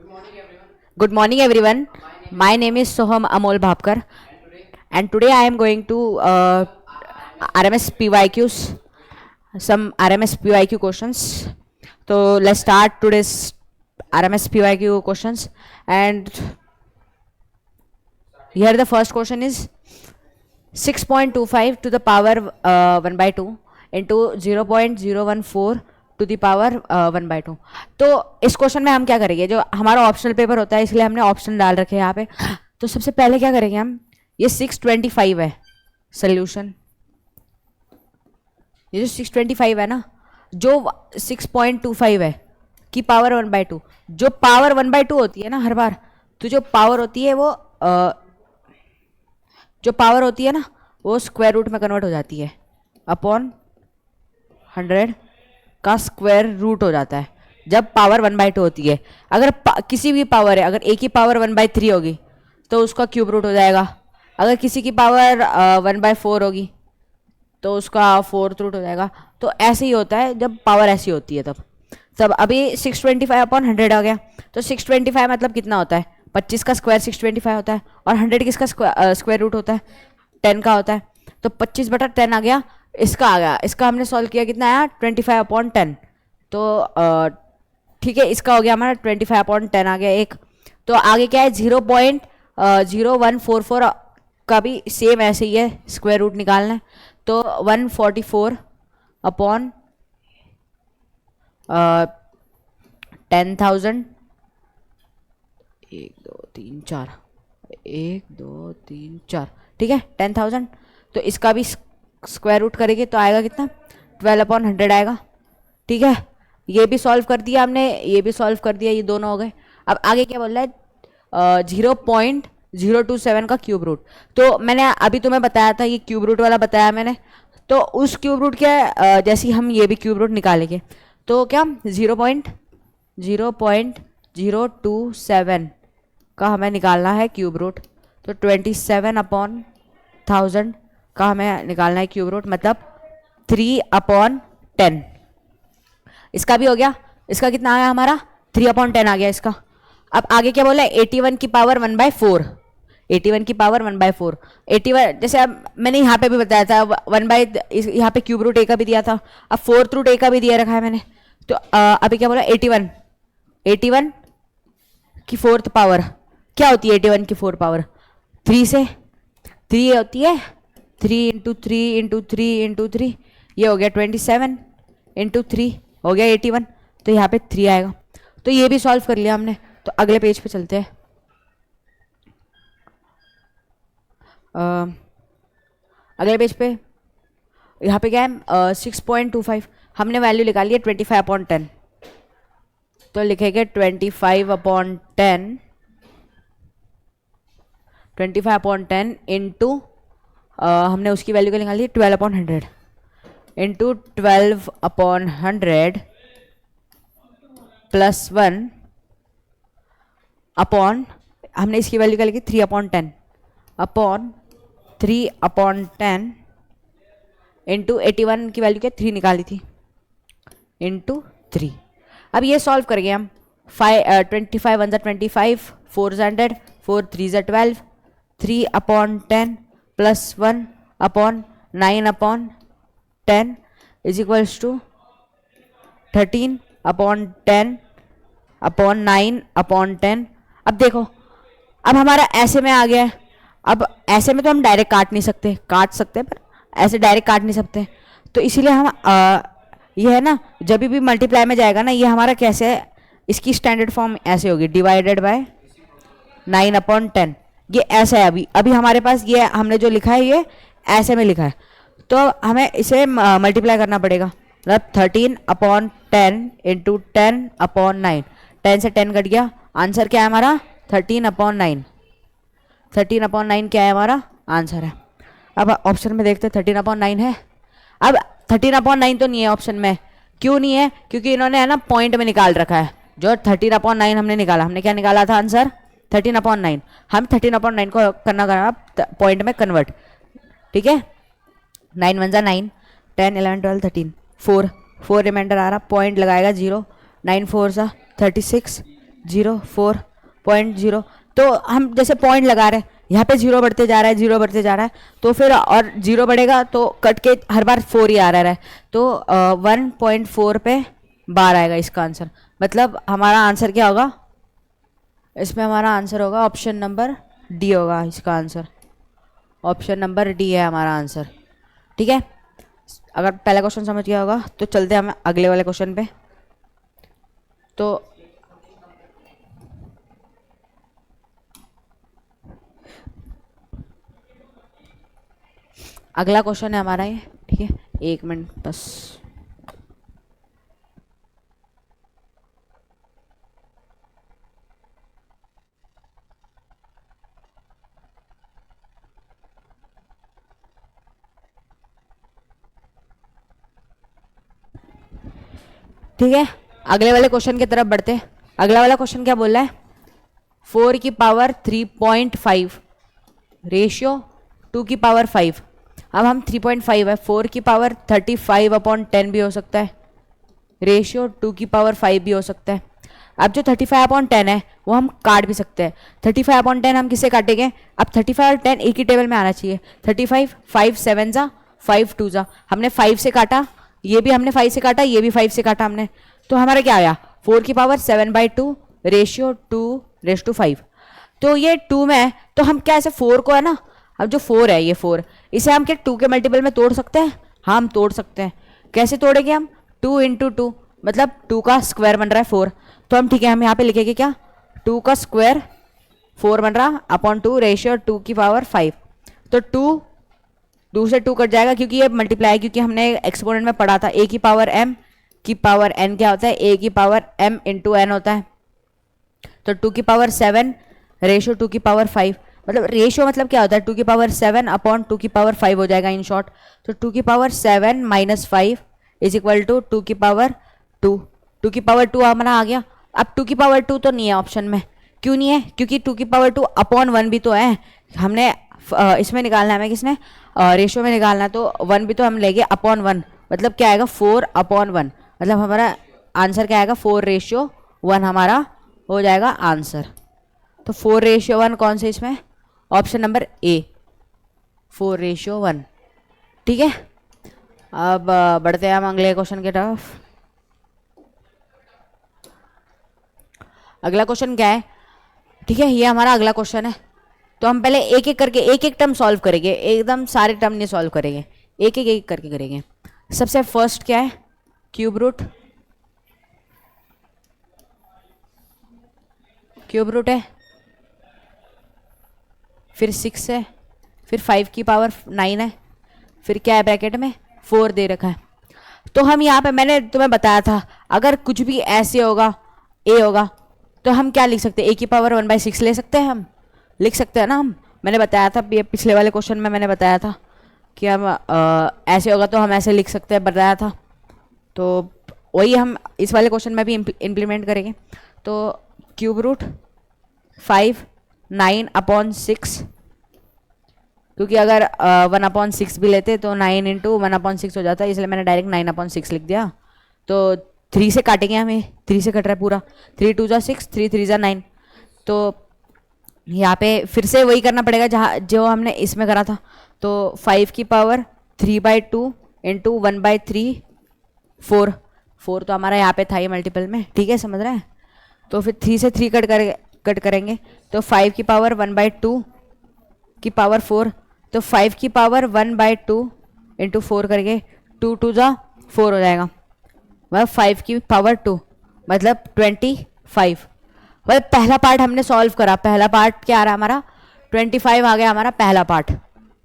Good morning, everyone. My name is Soham Amol Bhapkar, and today I am going to RMS PYQs, some RMS PYQ questions. So let's start today's RMS PYQ questions. And here the first question is 6.25 to the power 1 by 2 into 0.014 to the power 1 by 2। तो इस question में हम क्या करेंगे, जो हमारा optional paper होता है इसलिए हमने ऑप्शन डाल रखे हैं यहाँ पे। तो सबसे पहले क्या करेंगे हम, ये 625 है सोल्यूशन, ये जो 625 है ना, जो 6.25 है की पावर 1 by 2, जो पावर 1 by 2 होती है ना हर बार, तो जो पावर होती है वो जो पावर होती है ना वो स्क्वायर रूट में कन्वर्ट हो जाती है, अपॉन 100 का स्क्वायर रूट हो जाता है जब पावर 1 by 2 होती है। अगर किसी भी पावर है, अगर ए की पावर 1 by 3 होगी तो उसका क्यूब रूट हो जाएगा। अगर किसी की पावर 1 by 4 होगी तो उसका फोर्थ रूट हो जाएगा। तो ऐसे ही होता है जब पावर ऐसी होती है तब अभी 625 अपॉन 100 आ गया। तो 625 मतलब कितना होता है, 25 का स्क्वायर 625 होता है, और 100 किसका स्क्वायर रूट होता है, 10 का होता है। तो 25 बटा 10 आ गया, इसका आ गया, इसका हमने सॉल्व किया, कितना आया 25 अपॉन 10। तो ठीक है, इसका हो गया हमारा 25 अपॉन 10 आ गया एक। तो आगे क्या है, 0.0144 का भी सेम ऐसे ही है, स्क्वायर रूट निकालना है। तो 144 अपॉन 10,000, 1 2 3 4, 1 2 3 4, ठीक है 10,000। तो इसका भी स्क्वायर रूट करेंगे तो आएगा कितना, 12 अपॉन 100 आएगा। ठीक है, ये भी सॉल्व कर दिया हमने, ये भी सॉल्व कर दिया, ये दोनों हो गए। अब आगे क्या बोल रहा है, 0.027 का क्यूब रूट। तो मैंने अभी तुम्हें बताया था, ये क्यूब रूट वाला बताया मैंने। तो उस क्यूब रूट के जैसे हम ये भी क्यूब रूट निकालेंगे, तो क्या 0.027 का हमें निकालना है क्यूब रूट। तो 27 अपॉन 1000 का हमें निकालना है क्यूब रूट, मतलब 3 अपॉन 10। इसका भी हो गया, इसका कितना आया हमारा 3 अपॉन 10 आ गया इसका। अब आगे क्या बोला है, 81 की पावर 1 by 4, 81 की पावर 1 by 4, 81 जैसे अब मैंने यहाँ पे भी बताया था 1 by, यहाँ पे क्यूब रूट ए का भी दिया था, अब फोर्थ रूट ए का भी दिया रखा है मैंने। तो अभी क्या बोला, 81 की फोर्थ पावर क्या होती है, 81 की फोर्थ पावर 3 से 3 होती है, 3 इंटू 3 इंटू 3 इंटू 3, ये हो गया 27 इंटू 3 हो गया 81। तो यहाँ पे 3 आएगा। तो ये भी सॉल्व कर लिया हमने। तो अगले पेज पे चलते हैं। अगले पेज पे यहाँ पे क्या है, 6.25 हमने वैल्यू निकाली है 25 अपॉन 10। तो लिखेंगे 25 अपॉन 10, 25 अपॉन 10 इंटू हमने उसकी वैल्यू क्या निकाली, 12 upon 100 into 12 upon 100 plus 1 upon, हमने इसकी वैल्यू क्या लिखी 3 अपॉन 10 अपॉन 3 अपॉन 10 इंटू 81 की वैल्यू क्या 3 निकाली थी इंटू 3। अब ये सॉल्व करेंगे हम। 25 1 25, 4 100, 4 3 12, 3 upon 10 plus 1 upon 9 upon 10 is equals to 13 upon 10 upon 9 upon 10। अब देखो, अब हमारा ऐसे में आ गया है। अब ऐसे में तो हम डायरेक्ट काट नहीं सकते, काट सकते हैं पर ऐसे डायरेक्ट काट नहीं सकते। तो इसीलिए हम ये है ना, जब भी मल्टीप्लाई में जाएगा ना, ये हमारा कैसे है, इसकी स्टैंडर्ड फॉर्म ऐसे होगी, डिवाइडेड बाय 9 अपॉन 10। ये ऐसा है, अभी हमारे पास ये हमने जो लिखा है ये ऐसे में लिखा है। तो हमें इसे मल्टीप्लाई करना पड़ेगा, मतलब 13 अपॉन 10 इंटू 10 अपॉन 9, 10 से 10 कट गया, आंसर क्या है हमारा 13 अपॉन 9। 13 अपॉन 9 क्या है हमारा आंसर है। अब ऑप्शन में देखते हैं 13 अपॉन 9 है। अब 13 अपॉन 9 तो नहीं है ऑप्शन में, क्यों नहीं है, क्योंकि इन्होंने है ना पॉइंट में निकाल रखा है। जो 13 अपॉन 9 हमने निकाला, हमने क्या निकाला था आंसर 13 अपॉन 9, हम 13 अपॉन 9 को करना पॉइंट में कन्वर्ट। ठीक है, 9 1 9, 10 11 12 13, 4 रिमाइंडर आ रहा, पॉइंट लगाएगा 0, 9 4 36, 4.0। तो हम जैसे पॉइंट लगा रहे हैं, यहाँ पे 0 बढ़ते जा रहा है, 0 बढ़ते जा रहा है, तो फिर और 0 बढ़ेगा तो कट के हर बार 4 ही आ रहा है। तो 1.4 पे बार आएगा इसका आंसर। मतलब हमारा आंसर क्या होगा, इसमें हमारा आंसर होगा ऑप्शन नंबर डी होगा इसका आंसर। ऑप्शन नंबर डी है हमारा आंसर। ठीक है, अगर पहला क्वेश्चन समझ गया होगा तो चलते हैं हम अगले वाले क्वेश्चन पे। तो अगला क्वेश्चन है हमारा ये। ठीक है, 1 मिनट बस। ठीक है, अगले वाले क्वेश्चन की तरफ बढ़ते हैं। अगला वाला क्वेश्चन क्या बोल रहा है, 4 की पावर 3.5 रेशियो 2 की पावर 5। अब हम 3.5 है, 4 की पावर 35/10 भी हो सकता है, रेशियो 2 की पावर 5 भी हो सकता है। अब जो 35/10 है वो हम काट भी सकते हैं। 35/10 हम किसे काटेंगे, अब 35 और 10 एक ही टेबल में आना चाहिए। 35 5 7 जा 5 2 जा, हमने 5 से काटा, ये भी हमने 5 से काटा, ये भी 5 से काटा हमने, तो हमारा क्या आया 4 की पावर 7/2 रेशियो 2:5। तो ये 2 में है तो हम क्या ऐसे 4 को है ना, अब जो 4 है ये 4, इसे हम क्या 2 के मल्टीपल में तोड़ सकते हैं। हाँ हम तोड़ सकते हैं। कैसे तोड़ेंगे हम, 2 × 2 मतलब 2 का स्क्वायर बन रहा है 4। तो हम ठीक है, हम यहाँ पे लिखेंगे क्या, 2 का स्क्वायर 4 बन रहा अपॉन 2 रेशियो 2 की पावर 5। तो 2 से 2 कट जाएगा क्योंकि ये मल्टीप्लाई है, क्योंकि हमने एक्सपोनेंट में पढ़ा था a की पावर m की पावर n क्या होता है, a की पावर m इंटू n होता है। तो 2 की पावर 7 रेशियो 2 की पावर 5, मतलब रेशियो मतलब क्या होता है 2 की पावर 7 अपॉन 2 की पावर 5 हो जाएगा इन शॉर्ट। तो 2 की power 7 minus 5 is equal to 2 की पावर 2। 2 की पावर 2 हमारा आ गया। अब 2 की पावर 2 तो नहीं है ऑप्शन में, क्यों नहीं है, क्योंकि 2 की पावर 2 अपॉन 1 भी तो है। हमने इसमें निकालना है, हमें किसने रेशियो में निकालना है, तो 1 भी तो हम लेंगे अपॉन 1, मतलब क्या आएगा 4/1, मतलब हमारा आंसर क्या आएगा 4:1 हमारा हो जाएगा आंसर। तो 4:1 कौन से इसमें, ऑप्शन नंबर ए 4:1। ठीक है, अब बढ़ते हैं हम अगले क्वेश्चन की तरफ। अगला क्वेश्चन क्या है, ठीक है ये हमारा अगला क्वेश्चन है। तो हम पहले एक एक करके एक एक टर्म सॉल्व करेंगे, एकदम सारे टर्म नहीं सॉल्व करेंगे, एक एक करके करेंगे। सबसे फर्स्ट क्या है, क्यूब रूट है, फिर 6 है, फिर 5 की पावर 9 है, फिर क्या है ब्रैकेट में 4 दे रखा है। तो हम यहाँ पे मैंने तुम्हें बताया था अगर कुछ भी ऐसे होगा ए होगा तो हम क्या लिख सकते हैं, ए की पावर 1/6 ले सकते हैं, हम लिख सकते हैं ना। हम मैंने बताया था ये पिछले वाले क्वेश्चन में, मैंने बताया था कि हम ऐसे होगा तो हम ऐसे लिख सकते हैं, बताया था। तो वही हम इस वाले क्वेश्चन में भी इम्प्लीमेंट करेंगे। तो क्यूब रूट 5 9/6, क्योंकि अगर 1/6 भी लेते तो 9 × 1/6 हो जाता है, इसलिए मैंने डायरेक्ट 9/6 लिख दिया। तो 3 से काटेंगे, हमें 3 से कट रहा है पूरा, 3 2 जा 6, 3 3 जा 9। तो यहाँ पे फिर से वही करना पड़ेगा जहाँ जो हमने इसमें करा था। तो 5 की पावर 3/2 इंटू 1/3 4 तो हमारा यहाँ पे था ये मल्टीपल में, ठीक है समझ रहे हैं। तो फिर 3 से 3 कट करेंगे, तो 5 की पावर 1/2 की पावर 4, तो 5 की पावर 1/2 इंटू 4 करेंगे, 2 2 जा 4 हो जाएगा, मतलब 5 की पावर 2 मतलब 25। मतलब पहला पार्ट हमने सॉल्व करा, पहला पार्ट क्या आ रहा हमारा 25 आ गया हमारा पहला पार्ट,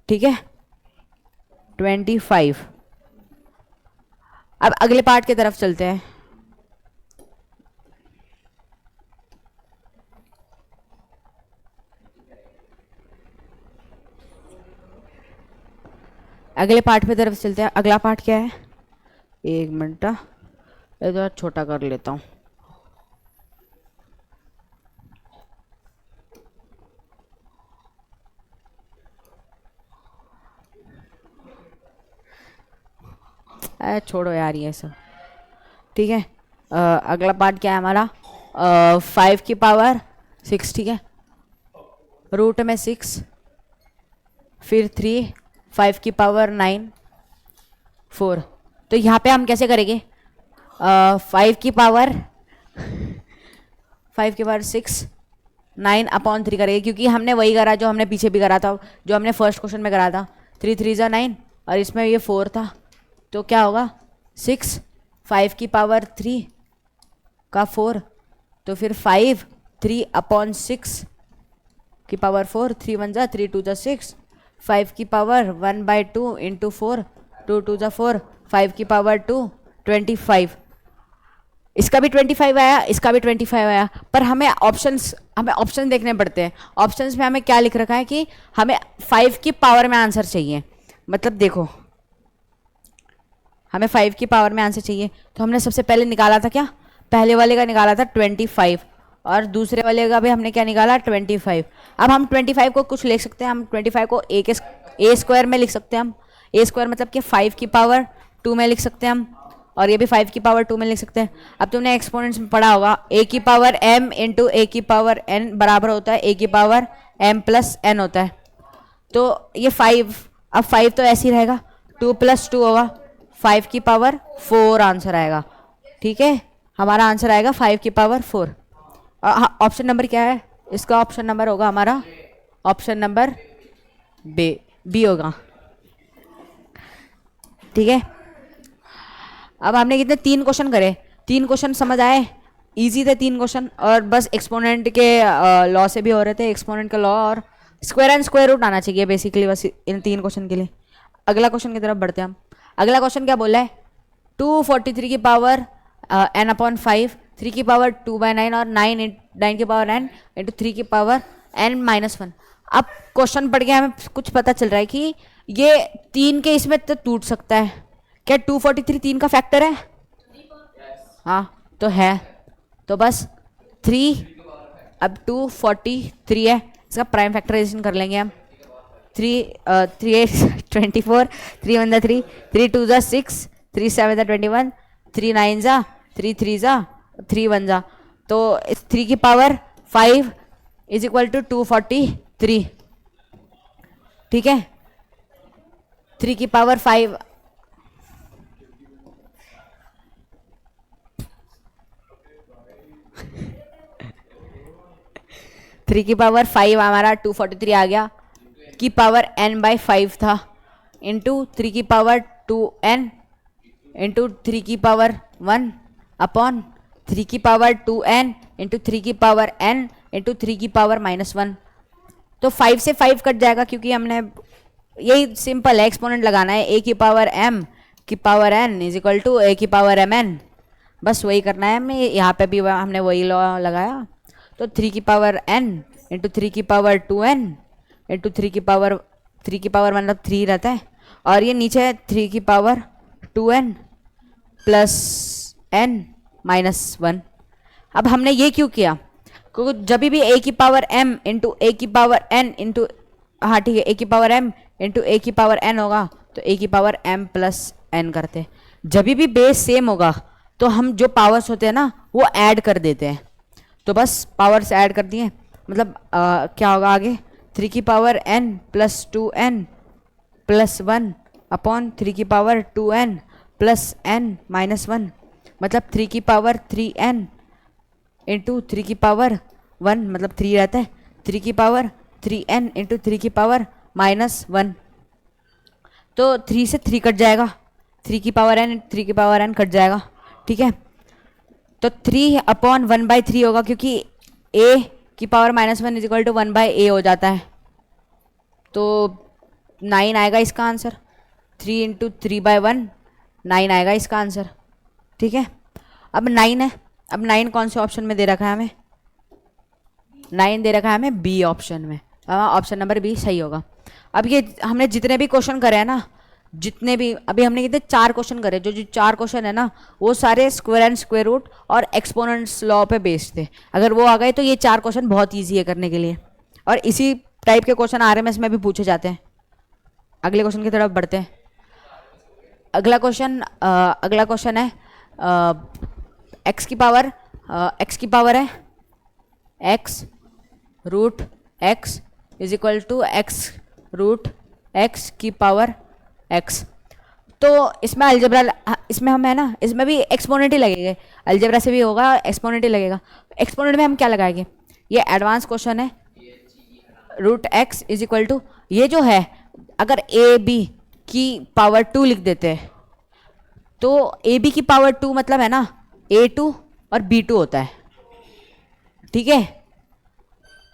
ठीक है 25। अब अगले पार्ट की तरफ चलते हैं। अगले पार्ट पे तरफ चलते हैं। अगला पार्ट क्या है, 1 मिनट इधर छोटा कर लेता हूँ। छोड़ो यार ये सब, ठीक है। अगला पार्ट क्या है हमारा, 5 की पावर 6, ठीक है, रूट में 6, फिर 3, 5 की पावर 9, 4। तो यहाँ पे हम कैसे करेंगे? 5 की पावर 6, 9/3 करेंगे, क्योंकि हमने वही करा जो हमने पीछे भी करा था, जो हमने फर्स्ट क्वेश्चन में करा था। 3 3 ज़ा 9 और इसमें ये 4 था, तो क्या होगा 6, 5 की पावर 3 का 4, तो फिर 5 3/6 की पावर 4, 3 1 ज़ा 3 2 ज़ा 6, 5 की पावर 1/2 इंटू 4, 2 2 ज़ा 4, 5 की पावर 2, 25। इसका भी 25 आया, इसका भी 25 आया, पर हमें ऑप्शंस देखने पड़ते हैं। ऑप्शंस में हमें क्या लिख रखा है कि हमें 5 की पावर में आंसर चाहिए। मतलब देखो, हमें 5 की पावर में आंसर चाहिए, तो हमने सबसे पहले निकाला था क्या? पहले वाले का निकाला था 25, और दूसरे वाले का भी हमने क्या निकाला? 25। अब हम 25 को कुछ लिख सकते हैं, हम 25 को ए स्क्वायर में लिख सकते हैं। हम ए स्क्वायर मतलब कि 5 की पावर 2 में लिख सकते हैं हम, और ये भी 5 की पावर 2 में लिख सकते हैं। अब तुमने एक्सपोनेंट्स में पढ़ा होगा, ए की पावर m इंटू ए की पावर n बराबर होता है ए की पावर m प्लस n होता है। तो ये 5, अब 5 तो ऐसे ही रहेगा, 2 + 2 होगा, 5 की पावर 4 आंसर आएगा। ठीक है, हमारा आंसर आएगा 5 की पावर 4। ऑप्शन नंबर क्या है इसका? ऑप्शन नंबर होगा हमारा, ऑप्शन नंबर बी होगा। ठीक है, अब हमने कितने 3 क्वेश्चन करे, 3 क्वेश्चन समझ आए, इजी थे 3 क्वेश्चन, और बस एक्सपोनेंट के लॉ से भी हो रहे थे, एक्सपोनेंट का लॉ और स्क्वायर एंड स्क्वायर रूट आना चाहिए बेसिकली बस इन 3 क्वेश्चन के लिए। अगला क्वेश्चन की तरफ बढ़ते हैं हम। अगला क्वेश्चन क्या बोला है? 243 की पावर n/5, 3 की पावर 2/9 और 9 की पावर n इंटू 3 की पावर n-1। अब क्वेश्चन पढ़ के हमें कुछ पता चल रहा है कि ये 3 के इसमें तो टूट सकता है। क्या 243 3 का फैक्टर है? हाँ तो है, तो बस 3, अब 243 है, इसका प्राइम फैक्टराइजेशन कर लेंगे हम। 3 8 24, 3 1 ज़ा 3, 3 2 ज़ा 6, 3 7 ज़ा 21, 3 9 ज़ा 3 3 ज़ा 3 1 ज़ा, तो इस 3 की पावर 5 इज इक्वल टू 243। ठीक है, 3 की पावर 5, थ्री की पावर 5 हमारा 243 आ गया, की पावर n/5 था, इंटू 3 की पावर 2n इंटू 3 की पावर 1 अपॉन 3 की पावर 2n इंटू 3 की पावर n इंटू 3 की पावर -1। तो 5 से 5 कट जाएगा, क्योंकि हमने यही सिंपल है, एक्सपोनेंट लगाना है, a की पावर m की power n is equal to a की पावर mn, बस वही करना है हमें। यहाँ पे भी हमने वही लॉ लगाया, तो 3 की पावर n इंटू 3 की पावर 2n इंटू 3 की पावर 1 मतलब 3 रहता है, और ये नीचे है 3 की पावर 2n प्लस n-1। अब हमने ये क्यों किया? क्योंकि जब भी a की पावर m इंटू a की पावर n इंटू, हाँ ठीक है, a की पावर m इंटू a की पावर n होगा, तो a की पावर m प्लस n करते हैं। जब भी बेस सेम होगा तो हम जो पावर्स होते हैं ना वो ऐड कर देते हैं, तो बस पावर्स ऐड कर दिए, मतलब क्या होगा आगे? 3 की power n plus 2n plus 1 upon 3 की पावर 2n प्लस n-1, मतलब 3 की पावर 3n इंटू 3 की पावर 1 मतलब 3 रहता है, 3 की पावर 3n इंटू 3 की पावर -1, तो 3 से 3 कट जाएगा, 3 की पावर n 3 की पावर n कट जाएगा। ठीक है, तो 3/1/3 होगा, क्योंकि a की power -1 is equal to 1/a हो जाता है, तो 9 आएगा इसका आंसर। 3 इंटू 3/1 9 आएगा इसका आंसर। ठीक है, अब 9 है, अब 9 कौन से ऑप्शन में दे रखा है हमें? 9 दे रखा है हमें बी ऑप्शन में, ऑप्शन नंबर बी सही होगा। अब ये हमने जितने भी क्वेश्चन करे हैं ना, जितने भी अभी हमने कितने 4 क्वेश्चन करे, जो 4 क्वेश्चन है ना वो सारे स्क्वायर एंड स्क्वायर रूट और एक्सपोनेंट्स लॉ पे बेस्ड थे। अगर वो आ गए तो ये 4 क्वेश्चन बहुत ईजी है करने के लिए, और इसी टाइप के क्वेश्चन आरएमएस में भी पूछे जाते हैं। अगले क्वेश्चन की तरफ बढ़ते हैं। अगला क्वेश्चन है x की पावर एक्स की पावर है x root x is equal to x root x की पावर एक्स। तो इसमें अलजेब्रा, इसमें हम है ना, इसमें भी एक्सपोनेंट ही लगेगा, अलजेब्रा से भी होगा एक्सपोनेंट ही लगेगा। एक्सपोनेंट में हम क्या लगाएंगे, ये एडवांस क्वेश्चन है, root x is equal to, ये जो है अगर ए बी की पावर 2 लिख देते हैं तो ए बी की पावर 2 मतलब है ना A2 और B2 होता है, ठीक है,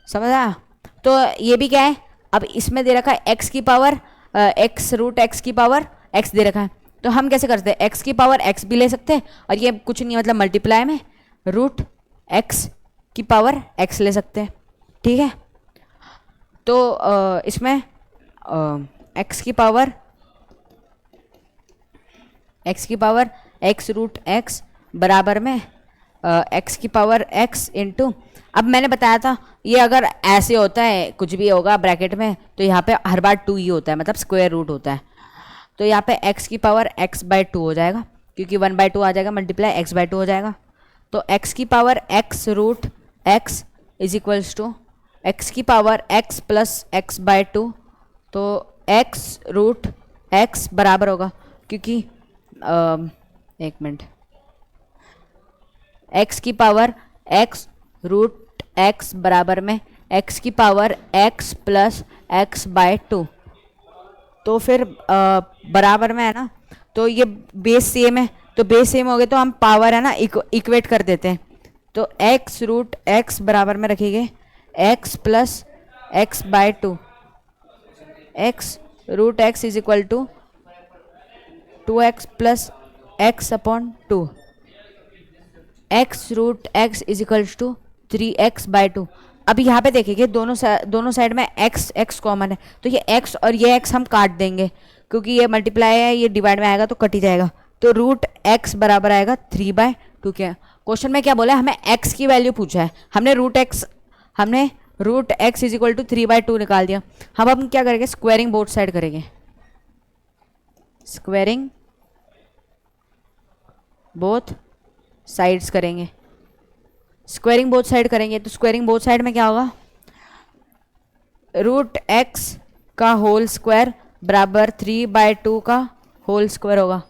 समझ आया। तो ये भी क्या है, अब इसमें दे रखा है एक्स की पावर एक्स रूट एक्स की पावर एक्स दे रखा है, तो हम कैसे करते हैं, एक्स की पावर एक्स भी ले सकते हैं और ये कुछ नहीं मतलब मल्टीप्लाई में रूट एक्स की पावर एक्स ले सकते हैं, ठीक है। तो इसमें एक्स की पावर एक्स रूट एक्स बराबर में एक्स की पावर एक्स इंटू, अब मैंने बताया था ये अगर ऐसे होता है कुछ भी होगा ब्रैकेट में तो यहाँ पे हर बार 2 ही होता है, मतलब स्क्वायर रूट होता है, तो यहाँ पे x की पावर x बाई 2 हो जाएगा क्योंकि 1/2 आ जाएगा, मल्टीप्लाई x बाई 2 हो जाएगा। तो x की power x root x is equals to x की power x plus x by 2, तो x रूट x बराबर होगा क्योंकि एक मिनट, x की पावर x रूट x बराबर में x की power x plus x by 2, तो फिर बराबर में है ना, तो ये बेस सेम है, तो बेस सेम हो गए तो हम पावर है ना इक्वेट कर देते हैं, तो x रूट x बराबर में रखेंगे x plus x by 2, x root x is equal to 2x plus x upon 2, x root x is equals to 3x by 2। अब यहाँ पे देखेंगे दोनों साइड में x कॉमन है, तो ये x और ये x हम काट देंगे क्योंकि ये मल्टीप्लाई है, ये डिवाइड में आएगा तो कट ही जाएगा, तो रूट x बराबर आएगा 3/2 के। क्वेश्चन में क्या बोला है, हमें x की वैल्यू पूछा है, हमने root x is equal to 3/2 निकाल दिया। हम क्या करेंगे, स्क्वायरिंग बोथ साइड करेंगे, स्क्वायरिंग बोथ साइड्स करेंगे, स्क्वायरिंग बोथ साइड करेंगे, तो स्क्वायरिंग बोथ साइड में क्या होगा, रूट एक्स का होल स्क्वायर बराबर 3/2 का होल स्क्वायर होगा,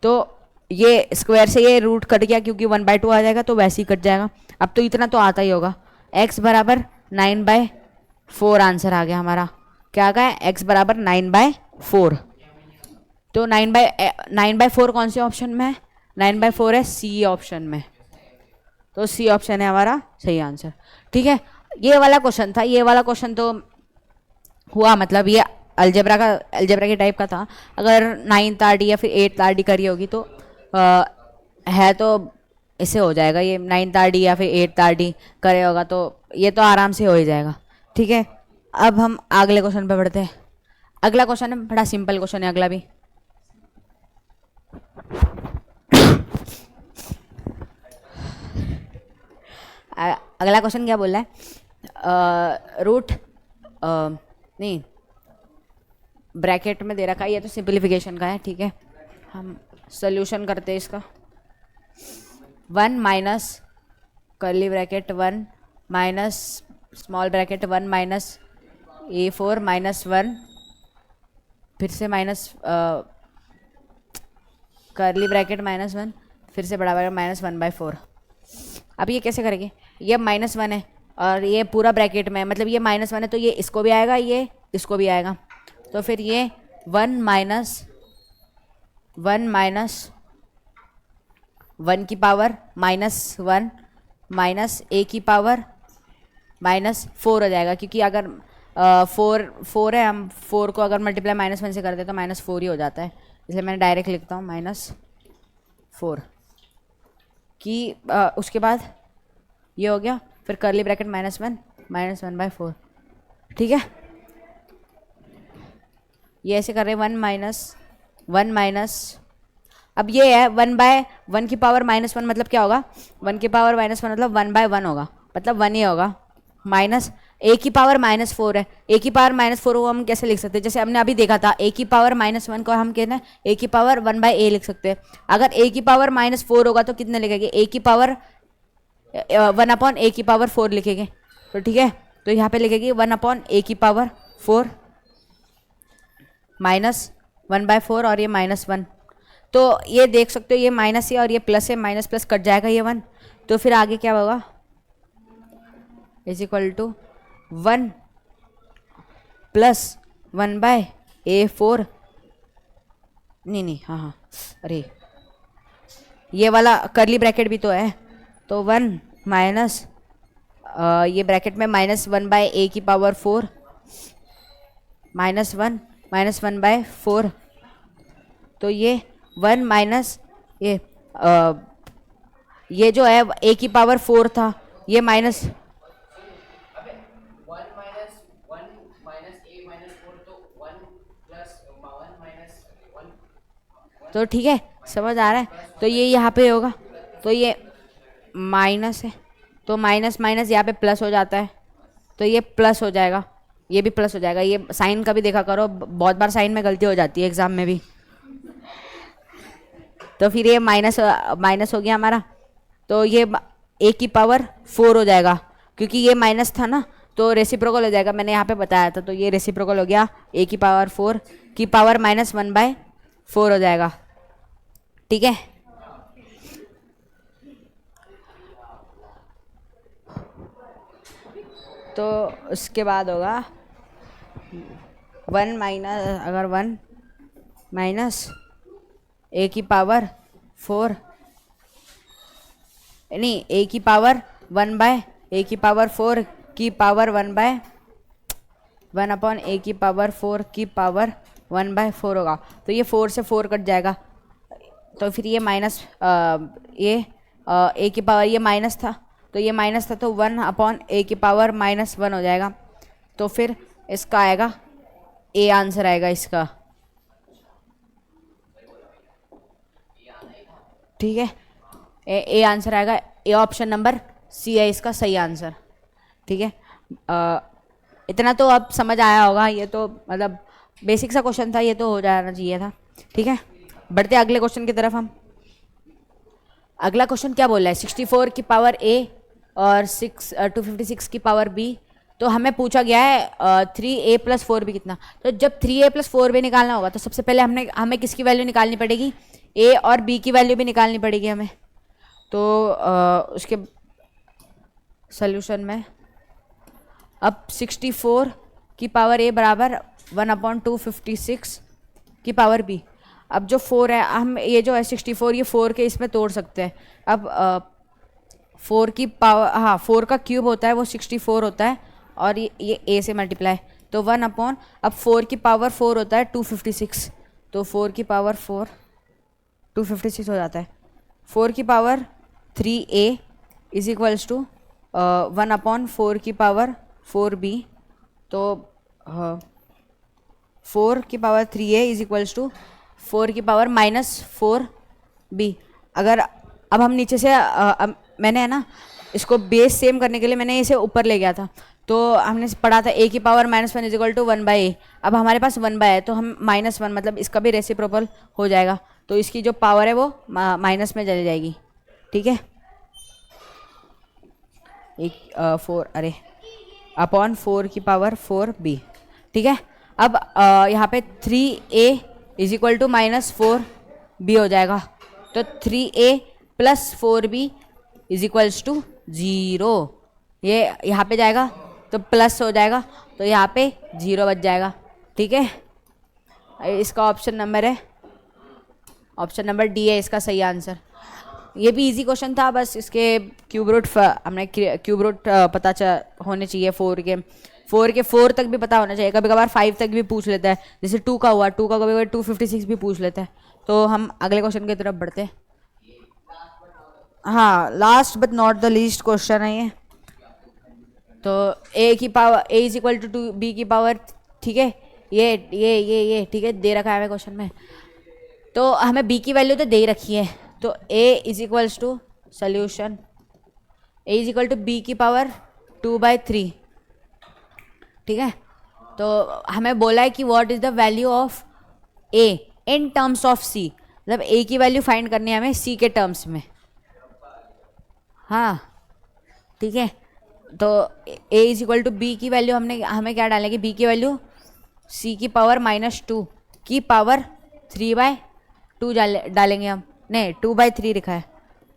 तो ये स्क्वायर से ये रूट कट गया क्योंकि 1/2 आ जाएगा तो वैसे ही कट जाएगा। अब तो इतना तो आता ही होगा, x बराबर 9/4 आंसर आ गया हमारा, क्या आ गया, x बराबर 9/4, तो 9/4 कौन से ऑप्शन में है, 9/4 है सी ऑप्शन में, तो सी ऑप्शन है हमारा सही आंसर, ठीक है। ये वाला क्वेश्चन था, ये वाला क्वेश्चन तो हुआ, मतलब ये अलजेब्रा के टाइप का था, अगर 9th RD या फिर 8th RD करी होगी तो है तो इससे हो जाएगा, ये 9th RD या फिर 8th RD करे होगा तो ये तो आराम से हो ही जाएगा, ठीक है। अब हम अगले क्वेश्चन पे बढ़ते हैं। अगला क्वेश्चन है बड़ा सिंपल क्वेश्चन है, अगला भी अगला क्वेश्चन क्या बोल रहा है, रूट नहीं ब्रैकेट में दे रखा है, ये तो सिंप्लीफिकेशन का है, ठीक है, हम सोल्यूशन करते हैं इसका। 1 minus curly bracket 1 minus small bracket 1 minus A4 minus 1 फिर से माइनस कर्ली ब्रैकेट -1 फिर से बड़ा ब्रैकेट -1/4। अब ये कैसे करेंगे, ये -1 है और ये पूरा ब्रैकेट में, मतलब ये -1 है तो ये इसको भी आएगा, ये इसको भी आएगा, तो फिर ये 1 माइनस 1 की पावर -1 माइनस a की पावर -4 हो जाएगा, क्योंकि अगर 4 है, हम 4 को अगर मल्टीप्लाई -1 से करते तो -4 ही हो जाता है, इसलिए मैंने डायरेक्ट लिखता हूँ -4 कि उसके बाद ये हो गया, फिर कर्ली ब्रैकेट -1/4, ठीक है। ये ऐसे कर रहे हैं 1 माइनस अब ये है 1/1 की पावर -1 मतलब क्या होगा, 1 की पावर -1 मतलब 1/1 होगा, मतलब 1 ही होगा, माइनस a की पावर -4 है, a की पावर -4 को हम कैसे लिख सकते हैं, जैसे हमने अभी देखा था a की पावर -1 को हम कहते हैं a की पावर 1/a लिख सकते हैं। अगर a की पावर -4 होगा तो कितने लिखेंगे, a की पावर 1/a⁴ लिखेंगे। तो ठीक है, तो यहाँ पे लिखेगी 1/a⁴ माइनस 1/4 और ये -1। तो ये देख सकते हो ये माइनस है और ये प्लस है, माइनस प्लस कट जाएगा ये 1। तो फिर आगे क्या होगा, = 1 + 1/a⁴, नहीं, हाँ, अरे ये वाला करली ब्रैकेट भी तो है। तो 1 माइनस ये ब्रैकेट में -1/a⁴ -1 -1/4। तो ये 1 माइनस ये जो है a⁴ था, ये माइनस तो ठीक है, समझ आ रहा है। तो ये यहाँ पे होगा, तो ये माइनस है, तो माइनस माइनस यहाँ पे प्लस हो जाता है, तो ये प्लस हो जाएगा, ये भी प्लस हो जाएगा। ये साइन का भी देखा करो, बहुत बार साइन में गलती हो जाती है एग्जाम में भी। तो फिर ये माइनस माइनस हो गया हमारा, तो ये a⁴ हो जाएगा, क्योंकि ये माइनस था ना, तो रेसिप्रोकल हो जाएगा, मैंने यहाँ पे बताया था। तो ये रेसिप्रोकल हो गया, a⁴ की पावर -1/4 हो जाएगा। ठीक है, तो उसके बाद होगा 1 माइनस, अगर 1 माइनस a⁴ नहीं, a⁴ 1/a⁴ की पावर 1/1/a⁴ की पावर 1/4 होगा। तो ये 4 से 4 कट जाएगा, तो फिर ये माइनस ये ये माइनस था, तो ये माइनस था, तो 1/a⁻−1 हो जाएगा। तो फिर इसका आएगा ए आंसर आएगा इसका। ठीक है, ए आंसर आएगा, ए ऑप्शन नंबर सी है इसका सही आंसर। ठीक है, इतना तो अब समझ आया होगा, ये तो मतलब बेसिक सा क्वेश्चन था, ये तो हो जाना चाहिए था। ठीक है, बढ़ते अगले क्वेश्चन की तरफ हम। अगला क्वेश्चन क्या बोल रहा है, 64 की पावर ए और 256 की पावर बी। तो हमें पूछा गया है 3a + 4b कितना। तो जब 3a + 4b निकालना होगा, तो सबसे पहले हमें किसकी वैल्यू निकालनी पड़ेगी, a और b की वैल्यू भी निकालनी पड़ेगी हमें। तो उसके सोल्यूशन में अब 64 की पावर a बराबर 1/256 की पावर b। अब जो 4 है, हम ये जो है 64, ये 4 के इसमें तोड़ सकते हैं। अब 4 की पावर, हाँ 4 का क्यूब होता है वो 64 होता है, और ये a से मल्टीप्लाई, तो 1/, अब 4 की पावर 4 होता है 256, तो 4 की पावर 4 256 हो जाता है। 4 की पावर 3a = 1/4 की पावर 4b। तो 4 की पावर 3a = 4 की पावर -4b। अगर अब हम नीचे से मैंने है ना इसको बेस सेम करने के लिए मैंने इसे ऊपर ले गया था। तो हमने पढ़ा था a की पावर -1 = 1/a। अब हमारे पास 1/a है, तो हम -1 मतलब इसका भी रेसिप्रोकल हो जाएगा, तो इसकी जो पावर है वो माइनस में चली जाएगी। ठीक है, 4 की पावर 4b। ठीक है, अब यहाँ पे 3a = -4b हो जाएगा, तो 3a + 4b = 0। ये यहाँ पे जाएगा तो प्लस हो जाएगा, तो यहाँ पे 0 बच जाएगा। ठीक है, इसका ऑप्शन नंबर है, ऑप्शन नंबर डी है इसका सही आंसर। ये भी इजी क्वेश्चन था, बस इसके क्यूब रूट हमने क्यूब रूट पता होने चाहिए। 4 के 4 तक भी पता होना चाहिए, कभी कभार 5 तक भी पूछ लेता है, जैसे 2 का हुआ, 2 का कभी कभी 256 भी पूछ लेता है। तो हम अगले क्वेश्चन की तरफ बढ़ते हैं। हाँ, last but not the least question है ये। तो a की पावर a = 2 b की पावर, ठीक है, ये ठीक है, दे रखा है हमें क्वेश्चन में। तो हमें b की वैल्यू तो दे रखी है, तो a = सोल्यूशन a = b की पावर 2/3। ठीक है, तो हमें बोला है कि what is the value of a in terms of c, मतलब a की वैल्यू फाइंड करनी है हमें c के टर्म्स में। हाँ, ठीक है, तो a is equal to b की वैल्यू हमें क्या डालेंगे, b की वैल्यू c की पावर -2 की पावर 3/2 डालेंगे हम, नहीं 2/3 लिखा है,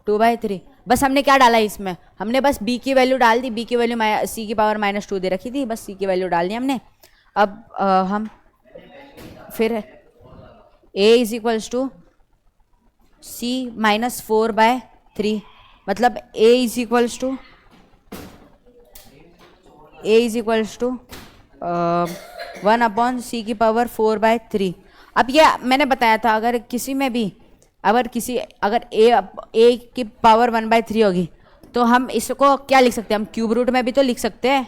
2/3। बस हमने क्या डाला है इसमें, हमने बस b की वैल्यू डाल दी, b की वैल्यू c की पावर -2 दे रखी थी, बस c की वैल्यू डाल दी हमने। अब हम फिर a is equals to c -4/3, मतलब a is equals to 1/c की पावर 4/3। अब ये मैंने बताया था, अगर किसी में भी अगर a की पावर 1/3 होगी तो हम इसको क्या लिख सकते हैं, हम क्यूब रूट में भी तो लिख सकते हैं।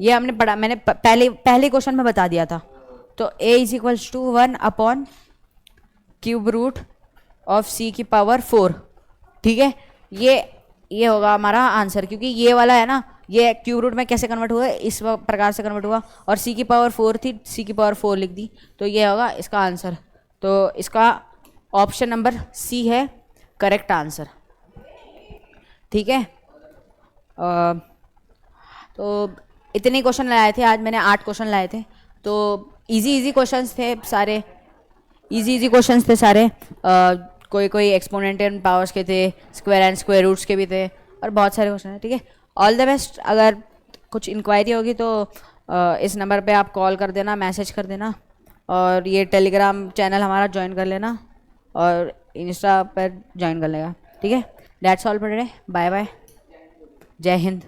ये हमने पढ़ा, मैंने पहले क्वेश्चन में बता दिया था। तो a is equals to cube root of c की पावर 4, ठीक है। ये होगा हमारा आंसर, क्योंकि ये वाला है ना, ये क्यूब रूट में कैसे कन्वर्ट हुआ, इस प्रकार से कन्वर्ट हुआ, और c की पावर 4 थी, c की पावर 4 लिख दी, तो ये होगा इसका आंसर। तो इसका ऑप्शन नंबर सी है करेक्ट आंसर, ठीक है। तो इतने क्वेश्चन लाए थे आज मैंने, 8 क्वेश्चन लाए थे, तो इजी क्वेश्चंस थे सारे, इजी क्वेश्चंस थे सारे। कोई एक्सपोनेंशियल पावर्स के थे, स्क्वायर एंड स्क्वायर रूट्स के भी थे, और बहुत सारे क्वेश्चन हैं, ठीक है। All the best. अगर कुछ इंक्वायरी होगी तो इस नंबर पे आप कॉल कर देना, मैसेज कर देना, और ये टेलीग्राम चैनल हमारा ज्वाइन कर लेना, और इंस्टा पर ज्वाइन कर लेगा, ठीक है। That's all for today, bye bye, जय हिंद।